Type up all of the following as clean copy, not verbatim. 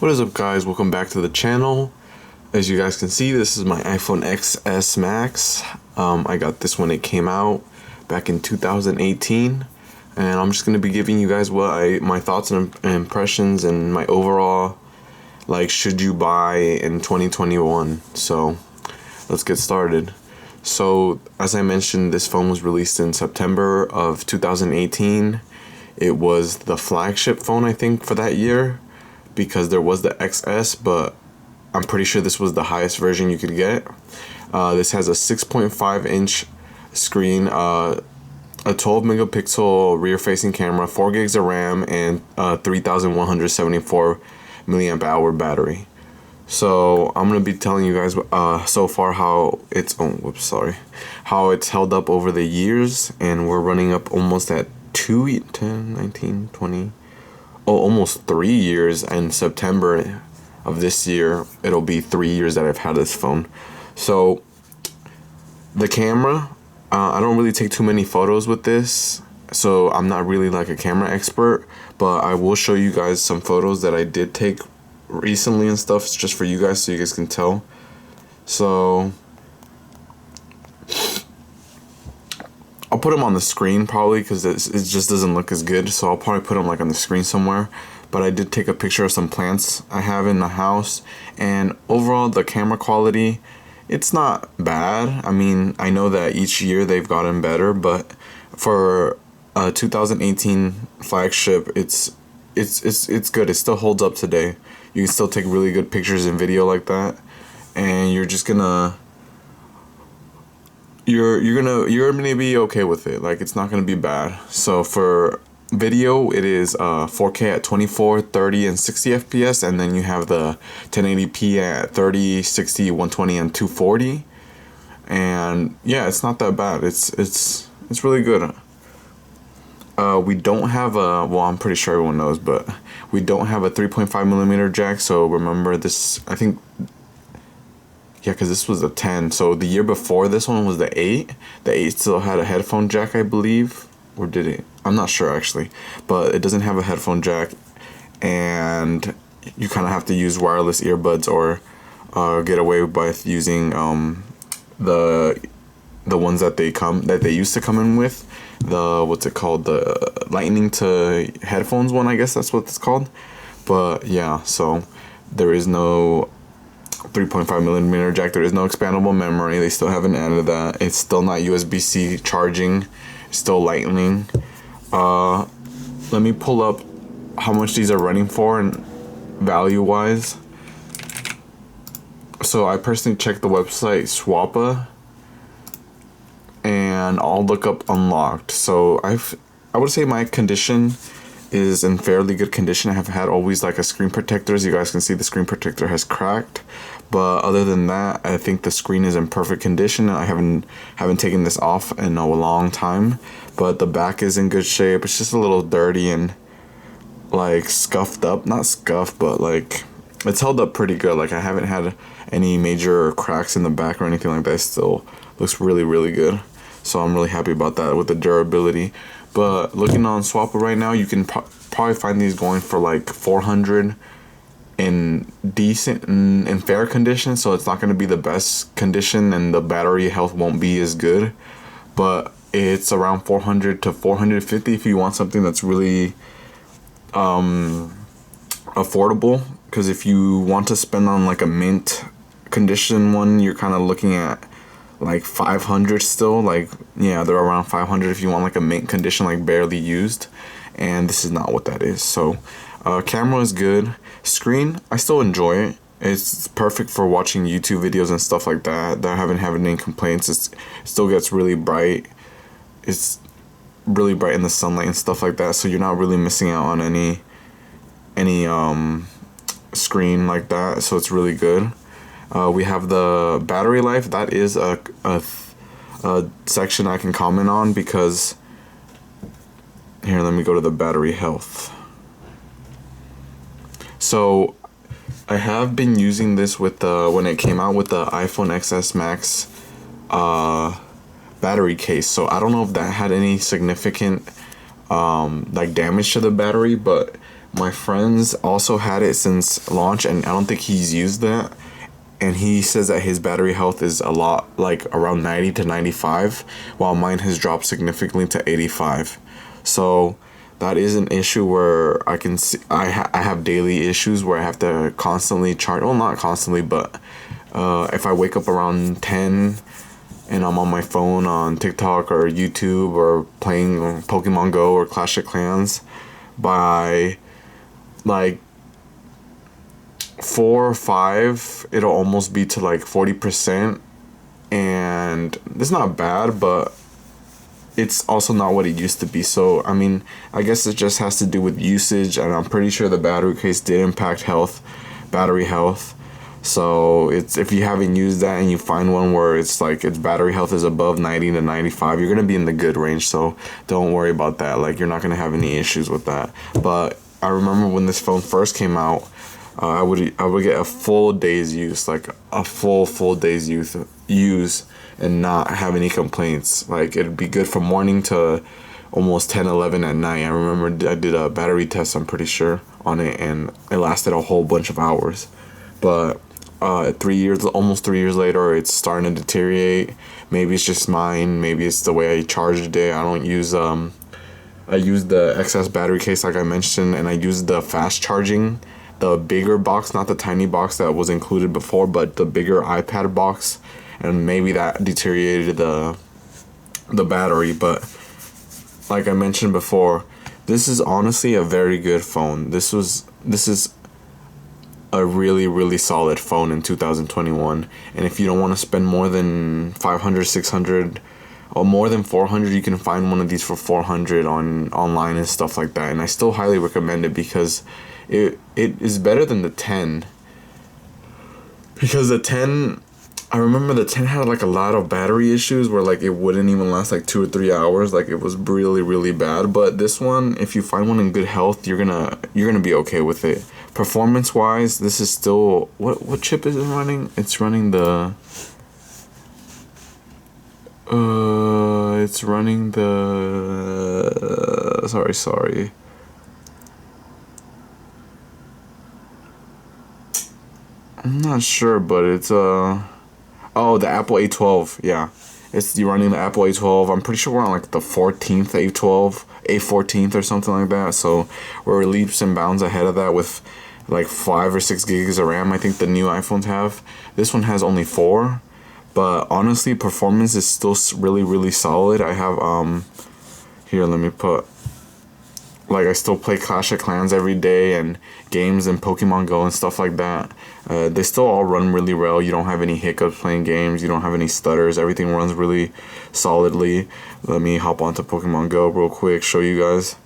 What is up, guys? Welcome back to the channel. As you guys can see, this is my iPhone XS Max. I got this when it came out back in 2018, and I'm just going to be giving you guys my thoughts and impressions and my overall, like, should you buy in 2021. So let's get started. So as I mentioned, this phone was released in September of 2018. It was the flagship phone, I think, for that year, because there was the XS, but I'm pretty sure this was the highest version you could get. This has a 6.5 inch screen, a 12 megapixel rear facing camera, 4 gigs of RAM, and 3174 milliamp hour battery. So I'm gonna be telling you guys so far how it's how it's held up over the years, and we're running up almost at 10, 19, 20. Almost 3 years. In September of this year, it'll be 3 years that I've had this phone. So the camera, I don't really take too many photos with this, so I'm not really like a camera expert, but I will show you guys some photos that I did take recently and stuff, just for you guys, so you guys can tell. So I'll put them on the screen probably, because it just doesn't look as good, so I'll probably put them like on the screen somewhere. But I did take a picture of some plants I have in the house, and overall the camera quality, it's not bad. I mean, I know that each year they've gotten better, but for a 2018 flagship, it's good. It still holds up today. You can still take really good pictures and video like that, and you're gonna be okay with it. Like, it's not gonna be bad. So for video, it is 4K at 24, 30, and 60 FPS, and then you have the 1080p at 30, 60, 120, and 240. And yeah, it's not that bad. It's really good. We don't have a, well, I'm pretty sure everyone knows, but we don't have a 3.5 millimeter jack. So remember this, I think. Yeah, because this was the 10. So the year before this one was the 8. The 8 still had a headphone jack, I believe. Or did it? I'm not sure, actually. But it doesn't have a headphone jack. And you kind of have to use wireless earbuds, or get away with using the ones that they used to come in with. The, what's it called? The lightning to headphones one, I guess that's what it's called. But yeah, so there is no 3.5 millimeter jack. There is no expandable memory. They still haven't added that. It's still not USB-C charging. It's still lightning. Let me pull up how much these are running for and value wise. So I personally checked the website Swappa, and I'll look up unlocked. So I would say my condition is in fairly good condition. I have had always like a screen protector. As you guys can see, the screen protector has cracked, but other than that, I think the screen is in perfect condition. I haven't taken this off in a long time, but the back is in good shape. It's just a little dirty and like scuffed up, not scuffed, but like it's held up pretty good. Like, I haven't had any major cracks in the back or anything like that. It still looks really, really good. So I'm really happy about that with the durability. But looking on Swappa right now, you can probably find these going for like 400 in decent and fair condition. So it's not going to be the best condition, and the battery health won't be as good. But it's around 400 to 450 if you want something that's really affordable. Because if you want to spend on like a mint condition one, you're kind of looking at like 500 still. Like, yeah, they're around 500 if you want like a mint condition, like barely used, and this is not what that is. So camera is good. Screen, I still enjoy it. It's perfect for watching YouTube videos and stuff like that. I haven't had any complaints. It still gets really bright. It's really bright in the sunlight and stuff like that, so you're not really missing out on any screen like that. So it's really good. We have the battery life. That is a section I can comment on, because here, let me go to the battery health. So I have been using this with when it came out with the iPhone XS Max battery case. So I don't know if that had any significant like damage to the battery, but my friends also had it since launch, and I don't think he's used that. And he says that his battery health is a lot, like around 90 to 95, while mine has dropped significantly to 85. So that is an issue where I can see I have daily issues where I have to constantly charge. Well, not constantly, but if I wake up around 10 and I'm on my phone on TikTok or YouTube or playing Pokemon Go or Clash of Clans, by like 4 or 5, it'll almost be to like 40%. And it's not bad, but it's also not what it used to be. So I mean, I guess it just has to do with usage, and I'm pretty sure the battery case did impact battery health. So it's, if you haven't used that and you find one where it's like its battery health is above 90 to 95, you're gonna be in the good range. So don't worry about that. Like, you're not gonna have any issues with that. But I remember when this phone first came out, I would get a full day's use, like a full day's use, and not have any complaints. Like, it'd be good from morning to almost 10, 11 at night. I remember I did a battery test, I'm pretty sure, on it, and it lasted a whole bunch of hours. But 3 years, almost 3 years later, it's starting to deteriorate. Maybe it's just mine. Maybe it's the way I charged it. I don't use I use the XS battery case like I mentioned, and I use the fast charging, the bigger box, not the tiny box that was included before, but the bigger iPad box, and maybe that deteriorated the battery. But like I mentioned before, this is honestly a very good phone. This is a really solid phone in 2021. And if you don't want to spend more than 500, 600, or more than 400, you can find one of these for 400 online and stuff like that. And I still highly recommend it because it is better than the 10. Because the 10, I remember the 10 had like a lot of battery issues where like it wouldn't even last like 2 or 3 hours. Like, it was really bad. But this one, if you find one in good health, you're gonna be okay with it. Performance wise, this is still, what chip is it running? It's running the sorry. I'm not sure, but it's the Apple A12. Yeah, you're running the Apple A12. I'm pretty sure we're on like the 14th A12, A14th or something like that. So we're leaps and bounds ahead of that with like 5 or 6 gigs of RAM. I think the new iPhones have. This one has only 4, but honestly, performance is still really solid. I have here, let me put, like, I still play Clash of Clans every day and games and Pokemon Go and stuff like that. They still all run really well. You don't have any hiccups playing games. You don't have any stutters. Everything runs really solidly. Let me hop onto Pokemon Go real quick, show you guys.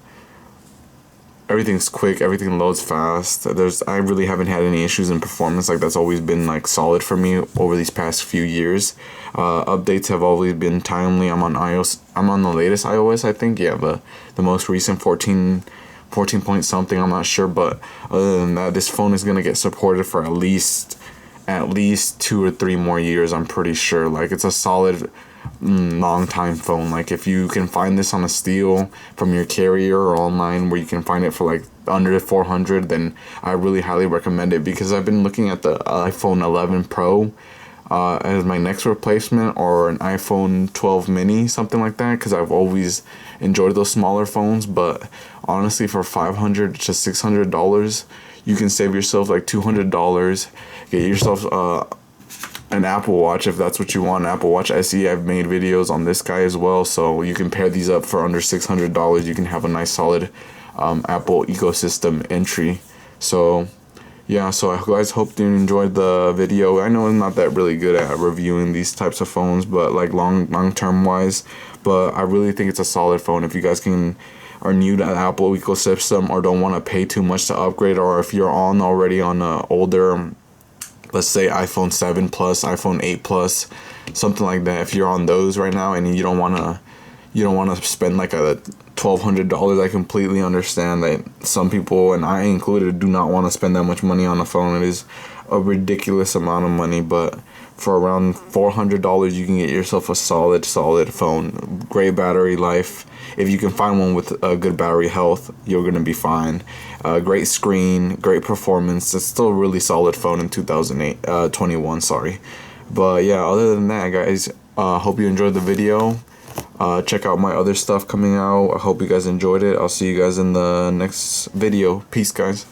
Everything's quick. Everything loads fast. I really haven't had any issues in performance. Like, that's always been like solid for me over these past few years. Updates have always been timely. I'm on iOS. I'm on the latest iOS, I think. Yeah, the most recent 14 point something. I'm not sure, but other than that, this phone is gonna get supported for at least 2 or 3 more years. I'm pretty sure. Like, it's a solid long time phone. Like, if you can find this on a steal from your carrier or online where you can find it for like under 400, then I really highly recommend it, because I've been looking at the iPhone 11 Pro as my next replacement, or an iPhone 12 mini, something like that, because I've always enjoyed those smaller phones. But honestly, for $500 to $600, you can save yourself like $200. Get yourself an Apple Watch if that's what you want. An Apple Watch SE. I've made videos on this guy as well, so you can pair these up for under $600. You can have a nice solid Apple ecosystem entry. So yeah, so I guys hope you enjoyed the video. I know I'm not that really good at reviewing these types of phones, but like long term wise, but I really think it's a solid phone. If you guys are new to the Apple ecosystem, or don't want to pay too much to upgrade, or if you're already on a older, let's say iPhone 7 Plus, iPhone 8 Plus, something like that. If you're on those right now and you don't want to spend like a $1,200, I completely understand that some people, and I included, do not want to spend that much money on a phone. It is a ridiculous amount of money, but For around $400, you can get yourself a solid phone. Great battery life. If you can find one with a good battery health, you're gonna be fine. Great screen, great performance. It's still a really solid phone in 2021. Sorry, but yeah. Other than that, guys, hope you enjoyed the video. Check out my other stuff coming out. I hope you guys enjoyed it. I'll see you guys in the next video. Peace, guys.